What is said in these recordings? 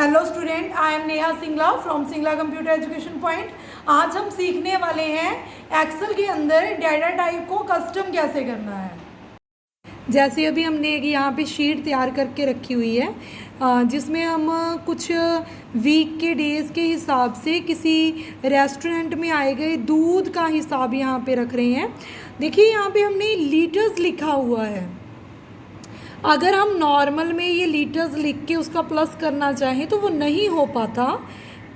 Hello student, I am Neha Singla from Singla computer education point. आज हम सीखने वाले हैं एक्सेल के अंदर डाटा टाइप को कस्टम कैसे करना है। जैसे अभी हमने एक यहाँ पे शीट तैयार करके रखी हुई है जिसमें हम कुछ वीक के डेज़ के हिसाब से किसी रेस्टोरेंट में आए गए दूध का हिसाब यहाँ पे रख रहे हैं। देखिए यहाँ पे हमने लीटर्स लिखा हुआ है। अगर हम नॉर्मल में ये लीटर्स लिख के उसका प्लस करना चाहें तो वो नहीं हो पाता।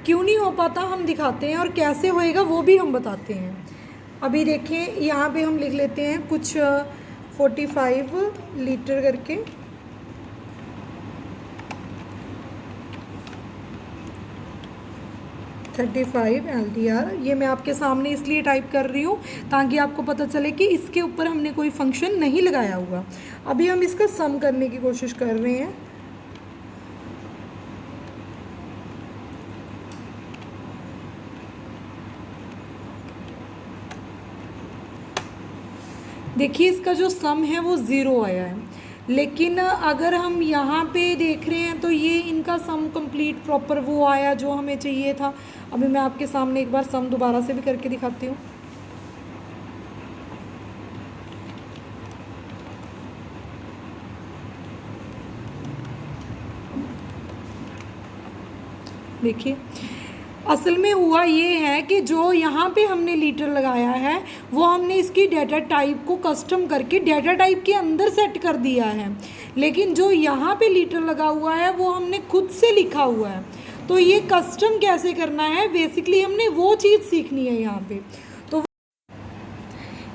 क्यों नहीं हो पाता हम दिखाते हैं, और कैसे होएगा वो भी हम बताते हैं। अभी देखें यहाँ पे हम लिख लेते हैं कुछ 45 लीटर करके। LDR ये मैं आपके सामने इसलिए टाइप कर रही हूँ ताकि आपको पता चले कि इसके ऊपर हमने कोई फंक्शन नहीं लगाया हुआ। अभी हम इसका सम करने की कोशिश कर रहे हैं। देखिए इसका जो सम है वो 0 आया है, लेकिन अगर हम यहाँ पे देख रहे हैं तो ये इनका सम कंप्लीट प्रॉपर वो आया जो हमें चाहिए था। अभी मैं आपके सामने एक बार सम दोबारा से भी करके दिखाती हूँ। देखिए असल में हुआ ये है कि जो यहाँ पे हमने लीटर लगाया है वो हमने इसकी डाटा टाइप को कस्टम करके डाटा टाइप के अंदर सेट कर दिया है, लेकिन जो यहाँ पे लीटर लगा हुआ है वो हमने खुद से लिखा हुआ है। तो ये कस्टम कैसे करना है, बेसिकली हमने वो चीज़ सीखनी है यहाँ पे। तो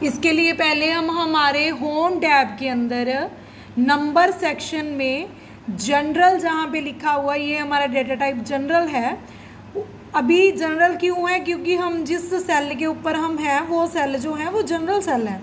इसके लिए पहले हम हमारे होम टैब के अंदर नंबर सेक्शन में जनरल जहाँ पे लिखा हुआ ये हमारा डाटा टाइप जनरल है। अभी जनरल क्यों है, क्योंकि हम जिस सेल के ऊपर हम हैं वो सेल जो है वो जनरल सेल है,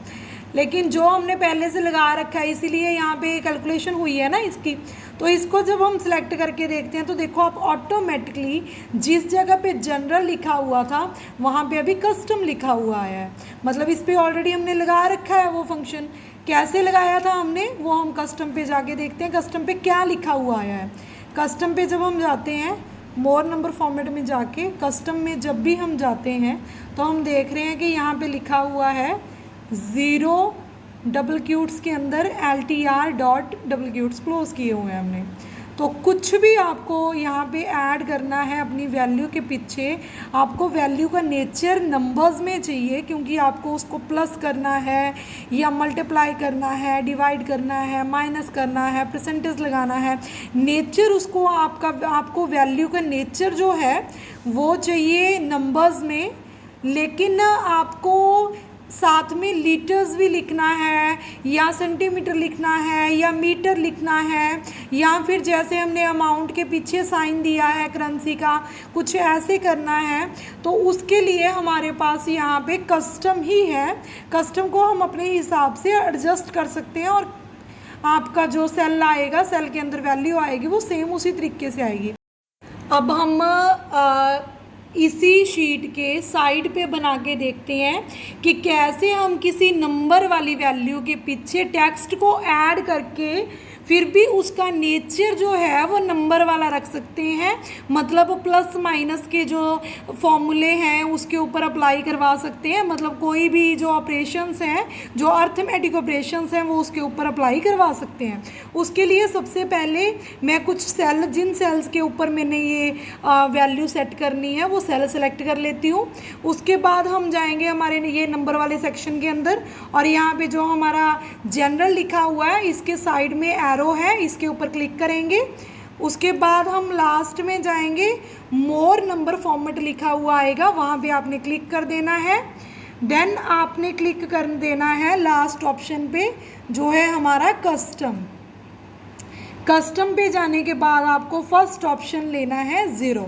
लेकिन जो हमने पहले से लगा रखा है इसीलिए यहाँ पे कैलकुलेशन हुई है ना इसकी। तो इसको जब हम सिलेक्ट करके देखते हैं तो देखो आप ऑटोमेटिकली जिस जगह पे जनरल लिखा हुआ था वहाँ पे अभी कस्टम लिखा हुआ है। मतलब इस पर ऑलरेडी हमने लगा रखा है वो फंक्शन। कैसे लगाया था हमने वो हम कस्टम पे जाके देखते हैं कस्टम पे क्या लिखा हुआ आया है। कस्टम पे जब हम जाते हैं मोर नंबर फॉर्मेट में जाके कस्टम में जब भी हम जाते हैं तो हम देख रहे हैं कि यहाँ पे लिखा हुआ है 0 डबल क्यूट्स के अंदर LTR डॉट डबल क्यूट्स क्लोज किए हुए हैं हमने। तो कुछ भी आपको यहाँ पे ऐड करना है अपनी वैल्यू के पीछे, आपको वैल्यू का नेचर नंबर्स में चाहिए, क्योंकि आपको उसको प्लस करना है या मल्टीप्लाई करना है, डिवाइड करना है, माइनस करना है, परसेंटेज लगाना है। नेचर उसको आपको वैल्यू का नेचर जो है वो चाहिए नंबर्स में, लेकिन आपको साथ में लीटर्स भी लिखना है या सेंटीमीटर लिखना है या मीटर लिखना है, या फिर जैसे हमने अमाउंट के पीछे साइन दिया है करेंसी का कुछ ऐसे करना है। तो उसके लिए हमारे पास यहाँ पे कस्टम ही है। कस्टम को हम अपने हिसाब से एडजस्ट कर सकते हैं और आपका जो सेल आएगा, सेल के अंदर वैल्यू आएगी वो सेम उसी तरीके से आएगी। अब हम इसी शीट के साइड पे बना के देखते हैं कि कैसे हम किसी नंबर वाली वैल्यू के पीछे टेक्स्ट को ऐड करके फिर भी उसका नेचर जो है वो नंबर वाला रख सकते हैं। मतलब प्लस माइनस के जो फॉर्मूले हैं उसके ऊपर अप्लाई करवा सकते हैं। मतलब कोई भी जो ऑपरेशंस हैं, जो अर्थमेटिक ऑपरेशंस हैं वो उसके ऊपर अप्लाई करवा सकते हैं। उसके लिए सबसे पहले मैं कुछ सेल, जिन सेल्स के ऊपर मैंने ये वैल्यू सेट करनी है वो सेल सेलेक्ट कर लेती हूँ। उसके बाद हम जाएंगे हमारे ये नंबर वाले सेक्शन के अंदर, और यहाँ पे जो हमारा जनरल लिखा हुआ है इसके साइड में एरो है, इसके ऊपर क्लिक करेंगे। उसके बाद हम लास्ट में जाएंगे, मोर नंबर फॉर्मेट लिखा हुआ आएगा, वहाँ पे आपने क्लिक कर देना है। देन आपने क्लिक कर देना है लास्ट ऑप्शन पे जो है हमारा कस्टम। कस्टम पे जाने के बाद आपको फर्स्ट ऑप्शन लेना है 0।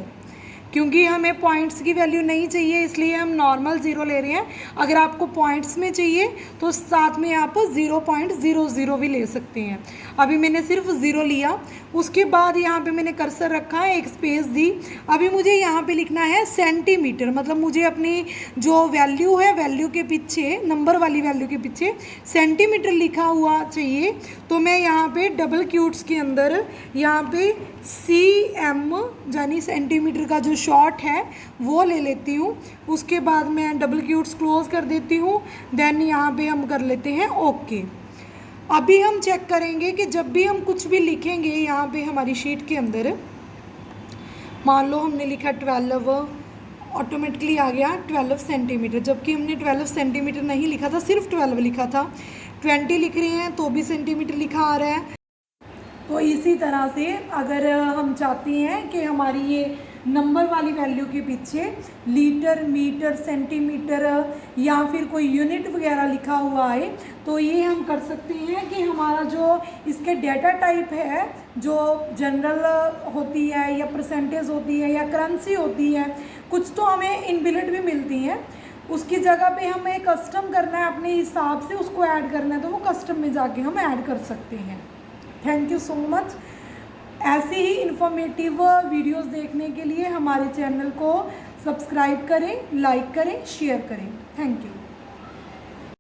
क्योंकि हमें पॉइंट्स की वैल्यू नहीं चाहिए इसलिए हम नॉर्मल ज़ीरो ले रहे हैं। अगर आपको पॉइंट्स में चाहिए तो साथ में आप 0.00 भी ले सकते हैं। अभी मैंने सिर्फ ज़ीरो लिया, उसके बाद यहाँ पे मैंने कर्सर रखा है, एक स्पेस दी। अभी मुझे यहाँ पे लिखना है सेंटीमीटर, मतलब मुझे अपनी जो वैल्यू है वैल्यू के पीछे, नंबर वाली वैल्यू के पीछे सेंटीमीटर लिखा हुआ चाहिए। तो मैं यहाँ पे डबल क्यूट्स के अंदर यहाँ पे CM यानी सेंटीमीटर का जो शॉर्ट है वो ले लेती हूँ। उसके बाद मैं डबल क्यूट्स क्लोज कर देती हूँ। देन यहाँ पे हम कर लेते हैं ओके। अभी हम चेक करेंगे कि जब भी हम कुछ भी लिखेंगे यहाँ पे हमारी शीट के अंदर, मान लो हमने लिखा 12, ऑटोमेटिकली आ गया 12 सेंटीमीटर, जबकि हमने 12 सेंटीमीटर नहीं लिखा था, सिर्फ 12 लिखा था। 20 लिख रहे हैं तो भी सेंटीमीटर लिखा आ रहा है। तो इसी तरह से अगर हम चाहते हैं कि हमारी ये नंबर वाली वैल्यू के पीछे लीटर, मीटर, सेंटीमीटर या फिर कोई यूनिट वगैरह लिखा हुआ है, तो ये हम कर सकते हैं कि हमारा जो इसके डेटा टाइप है, जो जनरल होती है या परसेंटेज होती है या करेंसी होती है, कुछ तो हमें इनबिल्ट भी मिलती हैं, उसकी जगह पे हमें कस्टम करना है, अपने हिसाब से उसको ऐड करना है, तो वो कस्टम में जाके हम ऐड कर सकते हैं। Thank you so much. ऐसे ही इन्फॉर्मेटिव वीडियोस देखने के लिए हमारे चैनल को सब्सक्राइब करें, लाइक करें, शेयर करें। Thank you.